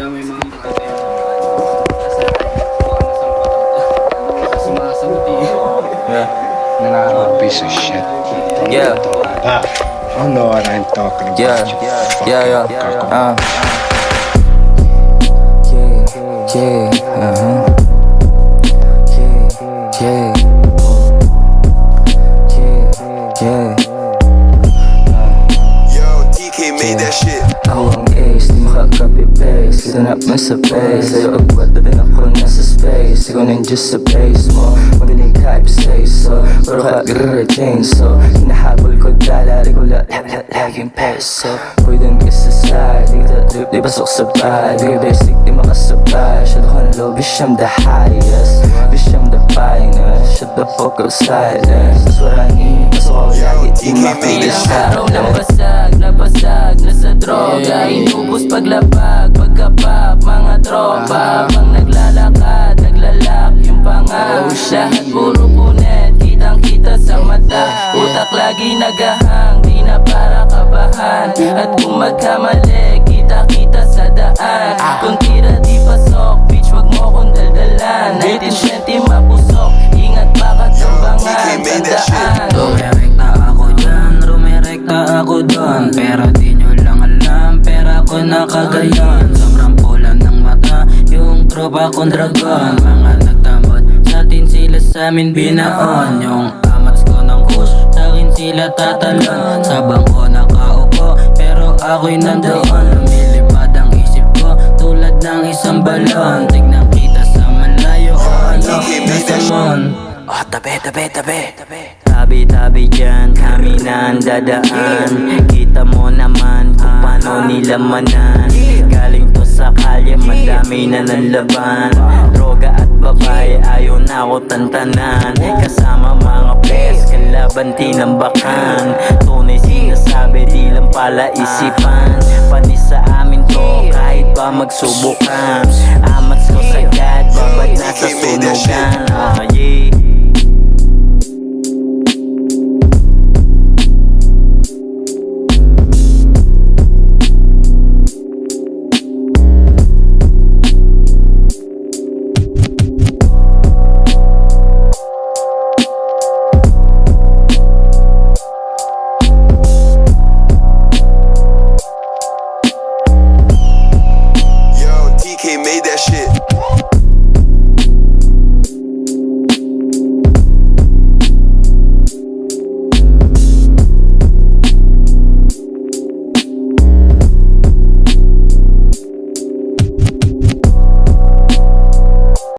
Kaya may mga klase sumasagot eh. Yeah. Nah, piece of shit. Yeah. I don't know what I'm talking about. Yeah. you Yeah. fucking Yeah. cock. Yeah. Yeah. Yeah. Yo, DK made that shit. Ako ang ace, di makaka-copy-paste. Ganap mo sa base, sa'yo agwat na din ako nasa space. Ikaw na yung just sa base mo, magaling type say so. Pero ka grrr-retain so hinahabol ko dala, regular laging peso. Pwedeng ka sa side, di kita trip, di pasok sa bahay. Di basic, di makasabay. Shadow ka low, bitch I'm the highest, bitch I'm the finest. Shut the fuck up silence. Taswarani, pasok ako lagi, di Ilang araw nang makilala. basag na sa droga. Inubos paglapag, pagkapap, mga tropa. Pang naglalakad, naglalak yung panga. Lahat puro punet, kitang kita sa mata. Utak lagi nagahang, di na para kabahan. At kung magkamali, kita sa daan. Kung tira di pasok, bitch wag mo kong daldalan. 1920 mapusok, ingat baka tambangan. Tandaan, Rumerekta ako dyan, rumerekta ako doon. Pero di nyo lang alam, pera ko nakagayon. Sobrang pula ng mata, yung tropa kong dragon. Mga nagtambot, sa atin sila sa amin binaon. Yung amats ko ng kush, sa akin sila tatalon. Sa bangko nakaupo, pero ako'y nandoon. Lumilipad ang isip ko, tulad ng isang balon. Tignan kita sa malayo, o ano, nasa mon. Oh, tabi. Tabi dyan, kami na ang dadaan. Kita mo naman kung paano nila manan. Galing to sa kalye, madami na nanlaban. Droga at babae, ayaw na ako tantanan. Kasama mga pes, kalaban tinambakan. Tunay sinasabi, di lang pala isipan. Panis sa amin to, kahit ba magsubukan. Amats ko sagad, babad na sa sunugan.